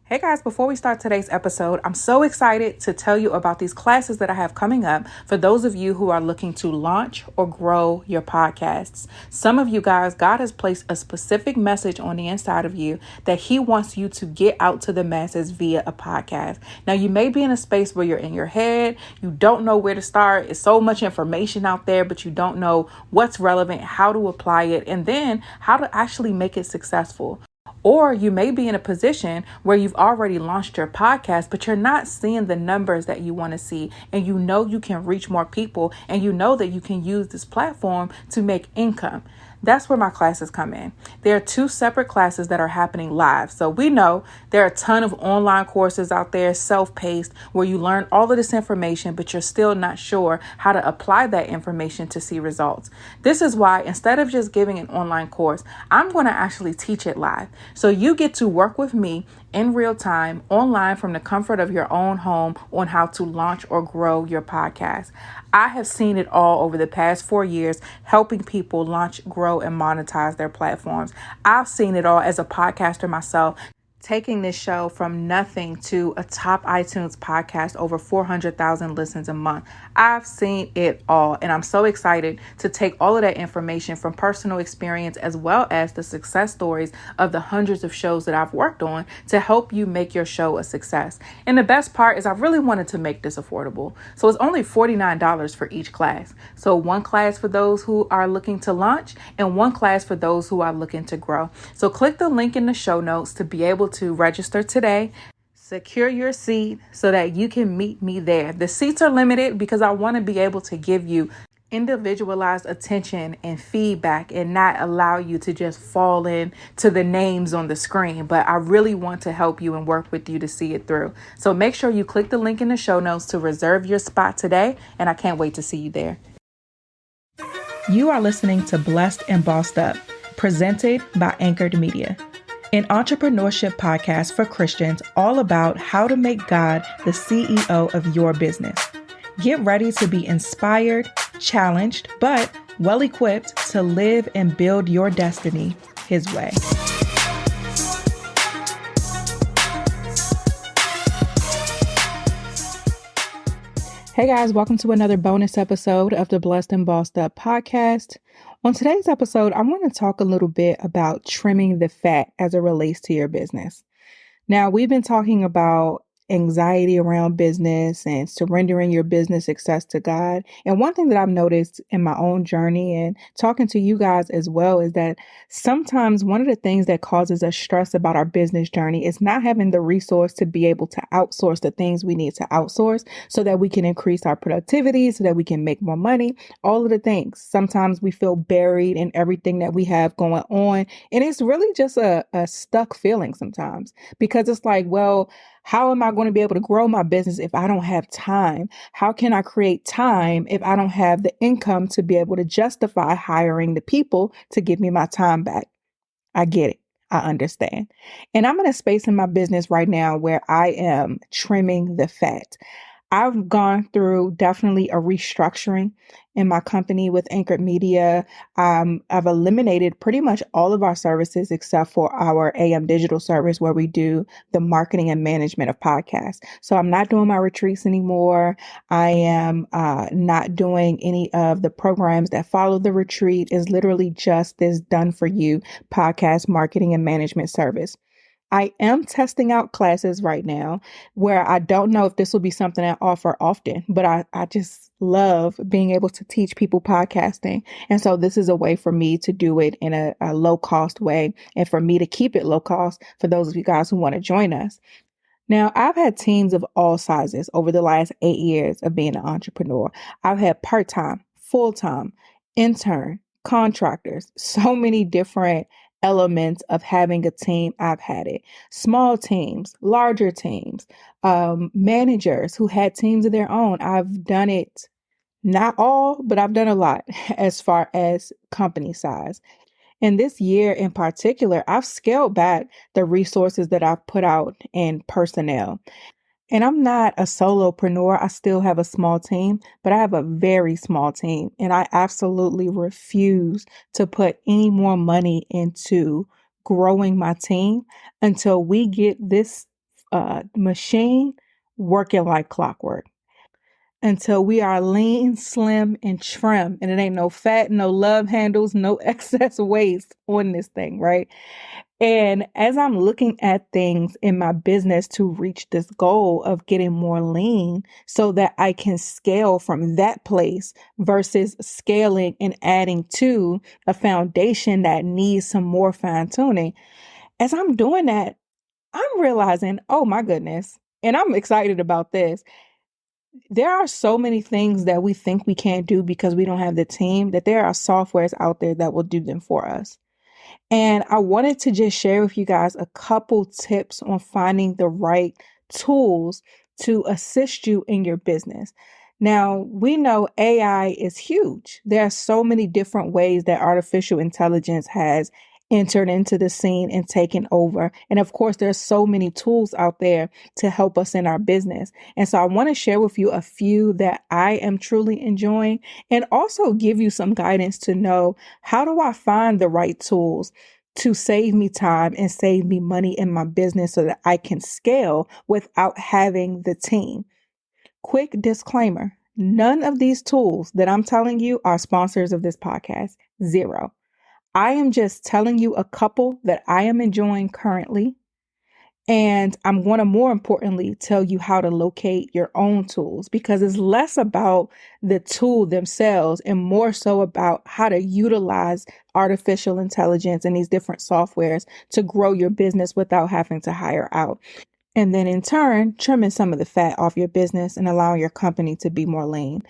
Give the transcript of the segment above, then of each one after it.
Hey guys, before we start today's episode, I'm so excited to tell you about these classes that I have coming up for those of you who are looking to launch or grow your podcasts. Some of you guys, God has placed a specific message on the inside of you that He wants you to get out to the masses via a podcast. Now, you may be in a space where you're in your head, you don't know where to start. It's so much information out there, but you don't know what's relevant, how to apply it, and then how to actually make it successful. Or you may be in a position where you've already launched your podcast, but you're not seeing the numbers that you want to see. And you know you can reach more people, and you know that you can use this platform to make income. That's where my classes come in. There are two separate classes that are happening live. So we know there are a ton of online courses out there, self-paced, where you learn all of this information, but you're still not sure how to apply that information to see results. This is why instead of just giving an online course, I'm going to actually teach it live. So you get to work with me in real time online from the comfort of your own home on how to launch or grow your podcast. I have seen it all over the past 4 years, helping people launch, grow, and monetize their platforms. I've seen it all as a podcaster myself, taking this show from nothing to a top iTunes podcast, over 400,000 listens a month. I've seen it all, and I'm so excited to take all of that information from personal experience as well as the success stories of the hundreds of shows that I've worked on to help you make your show a success. And the best part is I really wanted to make this affordable. So it's only $49 for each class. So one class for those who are looking to launch and one class for those who are looking to grow. So click the link in the show notes to be able to register today. Secure your seat so that you can meet me there. The seats are limited because I want to be able to give you individualized attention and feedback and not allow you to just fall in to the names on the screen. But I really want to help you and work with you to see it through. So make sure you click the link in the show notes to reserve your spot today. And I can't wait to see you there. You are listening to Blessed and Bossed Up, presented by Anchored Media, an entrepreneurship podcast for Christians all about how to make God the CEO of your business. Get ready to be inspired, challenged, but well equipped to live and build your destiny His way. Hey guys, welcome to another bonus episode of the Blessed and Bossed Up podcast. On today's episode, I want to talk a little bit about trimming the fat as it relates to your business. Now, we've been talking about anxiety around business and surrendering your business success to God. And one thing that I've noticed in my own journey and talking to you guys as well is that sometimes one of the things that causes us stress about our business journey is not having the resource to be able to outsource the things we need to outsource so that we can increase our productivity, so that we can make more money, all of the things. Sometimes we feel buried in everything that we have going on. And it's really just a stuck feeling sometimes because it's like, well, how am I going to be able to grow my business if I don't have time? How can I create time if I don't have the income to be able to justify hiring the people to give me my time back? I get it. I understand. And I'm in a space in my business right now where I am trimming the fat. I've gone through definitely a restructuring in my company with Anchored Media. I've eliminated pretty much all of our services except for our AM digital service where we do the marketing and management of podcasts. So I'm not doing my retreats anymore. I am not doing any of the programs that follow the retreat. Is literally just this done for you podcast marketing and management service. I am testing out classes right now where I don't know if this will be something I offer often, but I just love being able to teach people podcasting. And so this is a way for me to do it in a low cost way and for me to keep it low cost for those of you guys who want to join us. Now, I've had teams of all sizes over the last 8 years of being an entrepreneur. I've had part-time, full-time, intern, contractors, so many different elements of having a team. I've had it. Small teams, larger teams, managers who had teams of their own. I've done it, not all, but I've done a lot as far as company size. And this year in particular, I've scaled back the resources that I've put out in personnel. And I'm not a solopreneur. I still have a small team, but I have a very small team. And I absolutely refuse to put any more money into growing my team until we get this machine working like clockwork until we are lean, slim, and trim. And it ain't no fat, no love handles, no excess waste on this thing, right? And as I'm looking at things in my business to reach this goal of getting more lean so that I can scale from that place versus scaling and adding to a foundation that needs some more fine tuning, as I'm doing that, I'm realizing, oh my goodness, and I'm excited about this. There are so many things that we think we can't do because we don't have the team, that there are softwares out there that will do them for us. And I wanted to just share with you guys a couple tips on finding the right tools to assist you in your business. Now, we know AI is huge. There are so many different ways that artificial intelligence has entered into the scene and taken over. And of course, there's so many tools out there to help us in our business. And so I want to share with you a few that I am truly enjoying and also give you some guidance to know, how do I find the right tools to save me time and save me money in my business so that I can scale without having the team? Quick disclaimer. None of these tools that I'm telling you are sponsors of this podcast. Zero. I am just telling you a couple that I am enjoying currently. And I'm going to, more importantly, tell you how to locate your own tools, because it's less about the tool themselves and more so about how to utilize artificial intelligence and these different softwares to grow your business without having to hire out. And then in turn, trimming some of the fat off your business and allowing your company to be more lean.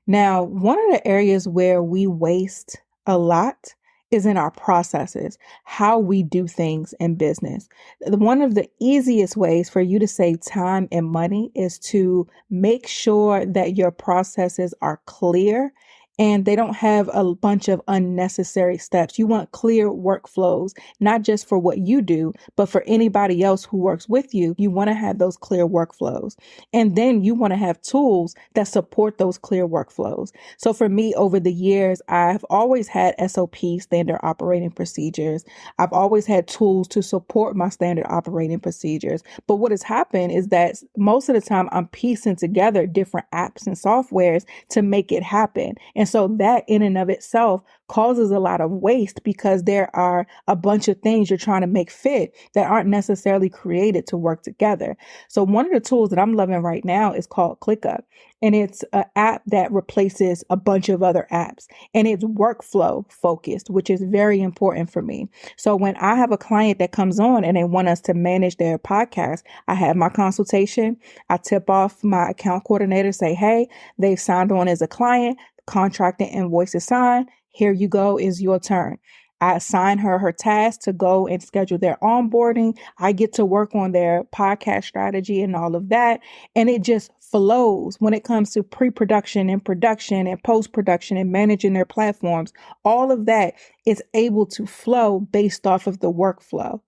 Now, one of the areas where we waste a lot is in our processes, how we do things in business. One of the easiest ways for you to save time and money is to make sure that your processes are clear and they don't have a bunch of unnecessary steps. You want clear workflows, not just for what you do, but for anybody else who works with you. You want to have those clear workflows. And then you want to have tools that support those clear workflows. So for me, over the years, I've always had SOP, standard operating procedures. I've always had tools to support my standard operating procedures. But what has happened is that most of the time I'm piecing together different apps and softwares to make it happen. And so that in and of itself causes a lot of waste, because there are a bunch of things you're trying to make fit that aren't necessarily created to work together. So one of the tools that I'm loving right now is called ClickUp. And it's an app that replaces a bunch of other apps. And it's workflow focused, which is very important for me. So when I have a client that comes on and they want us to manage their podcast, I have my consultation. I tip off my account coordinator, say, hey, they've signed on as a client. Contract and invoice is signed. Here you go, is your turn. I assign her task to go and schedule their onboarding. I get to work on their podcast strategy and all of that. And it just flows when it comes to pre-production and production and post-production and managing their platforms. All of that is able to flow based off of the workflow.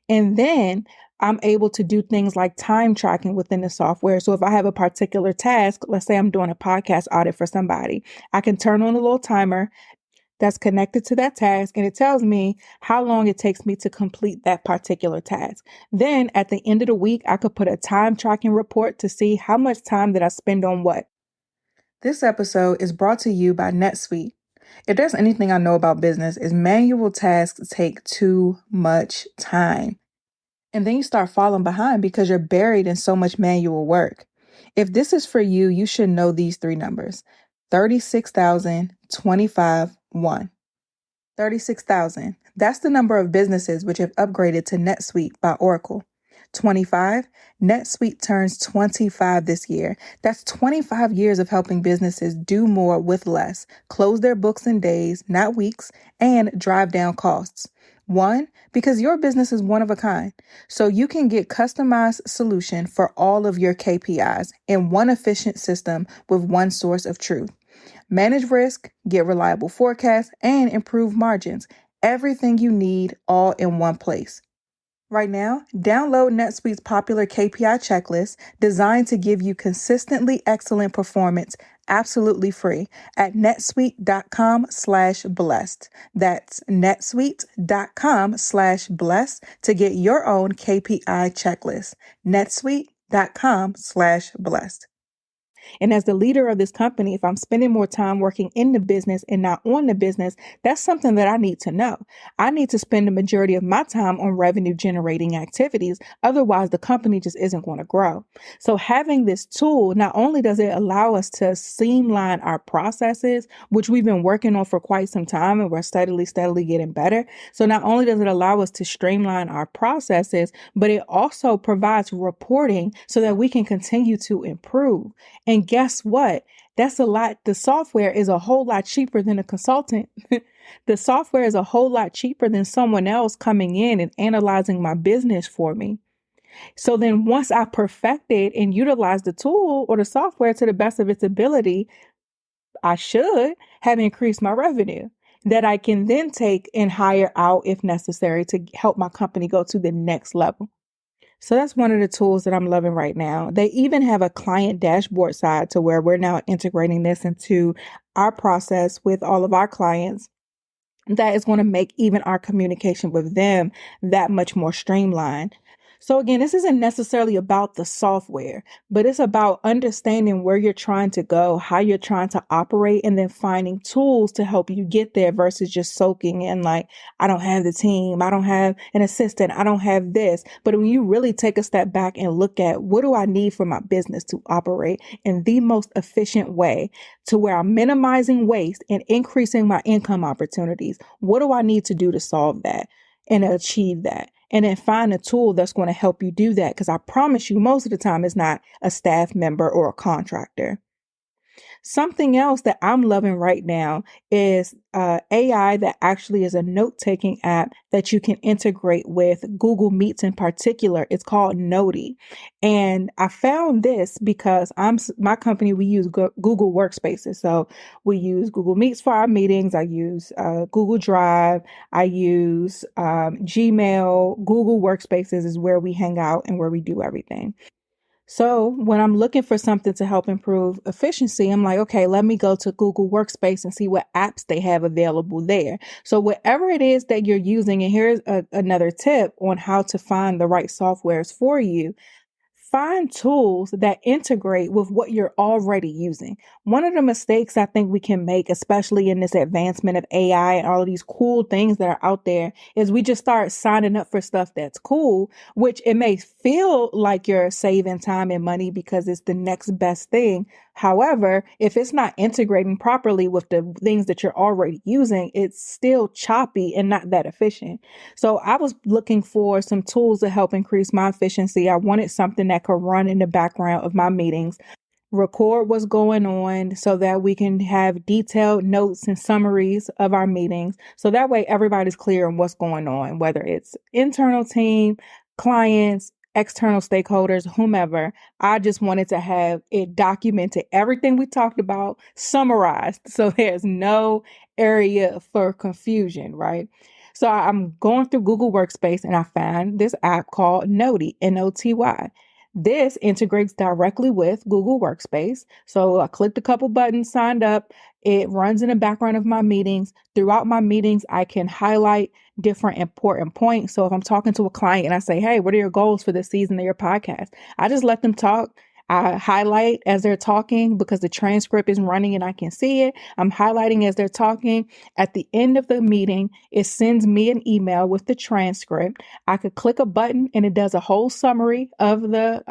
And then I'm able to do things like time tracking within the software. So if I have a particular task, let's say I'm doing a podcast audit for somebody, I can turn on a little timer that's connected to that task, and it tells me how long it takes me to complete that particular task. Then at the end of the week, I could put a time tracking report to see how much time did I spend on what. This episode is brought to you by NetSuite. If there's anything I know about business, is manual tasks take too much time. And then you start falling behind because you're buried in so much manual work. If this is for you, you should know these three numbers: 36,000, 25, 1. 36,000. That's the number of businesses which have upgraded to NetSuite by Oracle. 25. NetSuite turns 25 this year. That's 25 years of helping businesses do more with less, close their books in days, not weeks, and drive down costs. 1, because your business is one of a kind. So you can get customized solution for all of your KPIs in one efficient system with one source of truth. Manage risk, get reliable forecasts, and improve margins. Everything you need all in one place. Right now, download NetSuite's popular KPI checklist designed to give you consistently excellent performance absolutely free at netsuite.com/blessed. That's netsuite.com/blessed to get your own KPI checklist. netsuite.com/blessed. And as the leader of this company, if I'm spending more time working in the business and not on the business, that's something that I need to know. I need to spend the majority of my time on revenue generating activities. Otherwise, the company just isn't going to grow. So having this tool, not only does it allow us to streamline our processes, which we've been working on for quite some time and we're steadily getting better. So not only does it allow us to streamline our processes, but it also provides reporting so that we can continue to improve. And guess what? That's a lot. The software is a whole lot cheaper than a consultant. The software is a whole lot cheaper than someone else coming in and analyzing my business for me. So then once I perfected and utilize the tool or the software to the best of its ability, I should have increased my revenue that I can then take and hire out if necessary to help my company go to the next level. So that's one of the tools that I'm loving right now. They even have a client dashboard side to where we're now integrating this into our process with all of our clients. That is going to make even our communication with them that much more streamlined. So again, this isn't necessarily about the software, but it's about understanding where you're trying to go, how you're trying to operate, and then finding tools to help you get there versus just soaking in like, I don't have the team, I don't have an assistant, I don't have this. But when you really take a step back and look at what do I need for my business to operate in the most efficient way to where I'm minimizing waste and increasing my income opportunities, what do I need to do to solve that and achieve that? And then find a tool that's going to help you do that. Because I promise you, most of the time, it's not a staff member or a contractor. Something else that I'm loving right now is AI that actually is a note-taking app that you can integrate with Google Meets in particular. It's called Noty. And I found this because my company, we use Google Workspaces. So we use Google Meets for our meetings. I use Google Drive. I use Gmail. Google Workspaces is where we hang out and where we do everything. So when I'm looking for something to help improve efficiency, I'm like, okay, let me go to Google Workspace and see what apps they have available there. So whatever it is that you're using, and here's another tip on how to find the right softwares for you. Find tools that integrate with what you're already using. One of the mistakes I think we can make, especially in this advancement of AI and all of these cool things that are out there, is we just start signing up for stuff that's cool, which it may feel like you're saving time and money because it's the next best thing. However, if it's not integrating properly with the things that you're already using, it's still choppy and not that efficient. So I was looking for some tools to help increase my efficiency. I wanted something that could run in the background of my meetings, record what's going on so that we can have detailed notes and summaries of our meetings. So that way everybody's clear on what's going on, whether it's internal team, clients, external stakeholders, whomever. I just wanted to have it documented, everything we talked about, summarized. So there's no area for confusion, right? So I'm going through Google Workspace and I found this app called Noty, Noty. This integrates directly with Google Workspace. So I clicked a couple buttons, signed up. It runs in the background of my meetings. Throughout my meetings, I can highlight different important points. So if I'm talking to a client and I say, hey, what are your goals for this season of your podcast? I just let them talk. I highlight as they're talking because the transcript is running and I can see it. I'm highlighting as they're talking. At the end of the meeting, it sends me an email with the transcript. I could click a button and it does a whole summary of the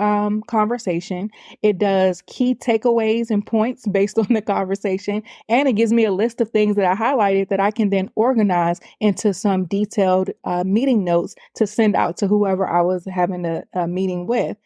conversation. It does key takeaways and points based on the conversation. And it gives me a list of things that I highlighted that I can then organize into some detailed meeting notes to send out to whoever I was having a meeting with.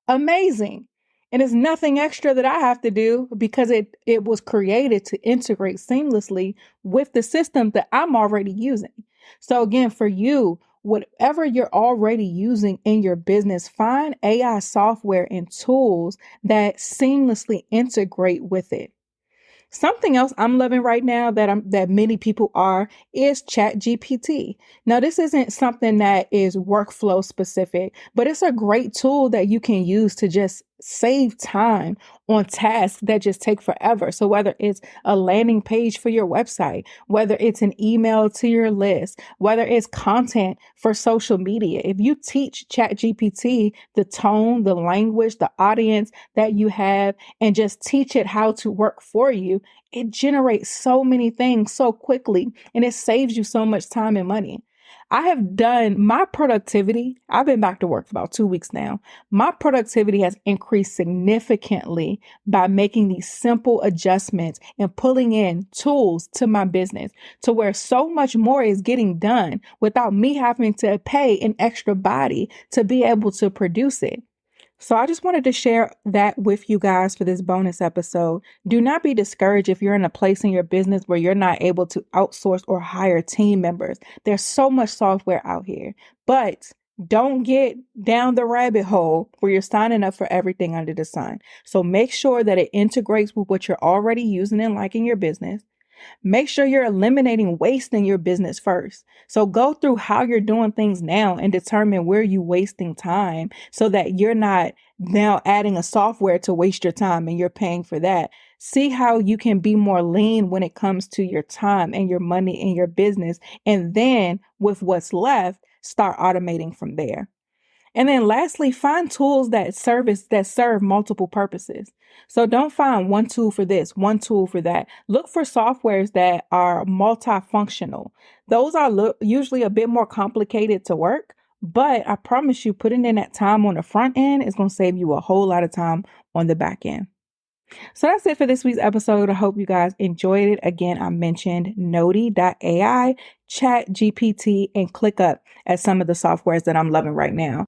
Amazing. And it's nothing extra that I have to do because it was created to integrate seamlessly with the system that I'm already using. So again, for you, whatever you're already using in your business, find AI software and tools that seamlessly integrate with it. Something else I'm loving right now that many people are is ChatGPT. Now, this isn't something that is workflow specific, but it's a great tool that you can use to just save time on tasks that just take forever. So whether it's a landing page for your website, whether it's an email to your list, whether it's content for social media, if you teach ChatGPT the tone, the language, the audience that you have, and just teach it how to work for you, it generates so many things so quickly and it saves you so much time and money. I have done my productivity. I've been back to work for about 2 weeks now. My productivity has increased significantly by making these simple adjustments and pulling in tools to my business to where so much more is getting done without me having to pay an extra body to be able to produce it. So I just wanted to share that with you guys for this bonus episode. Do not be discouraged if you're in a place in your business where you're not able to outsource or hire team members. There's so much software out here, but don't get down the rabbit hole where you're signing up for everything under the sun. So make sure that it integrates with what you're already using and liking your business. Make sure you're eliminating waste in your business first. So go through how you're doing things now and determine where you're wasting time so that you're not now adding a software to waste your time and you're paying for that. See how you can be more lean when it comes to your time and your money in your business. And then with what's left, start automating from there. And then lastly, find tools that serve multiple purposes. So don't find one tool for this, one tool for that. Look for softwares that are multifunctional. Those are usually a bit more complicated to work, but I promise you, putting in that time on the front end is going to save you a whole lot of time on the back end. So that's it for this week's episode. I hope you guys enjoyed it. Again, I mentioned Noty.ai, ChatGPT, and ClickUp as some of the softwares that I'm loving right now.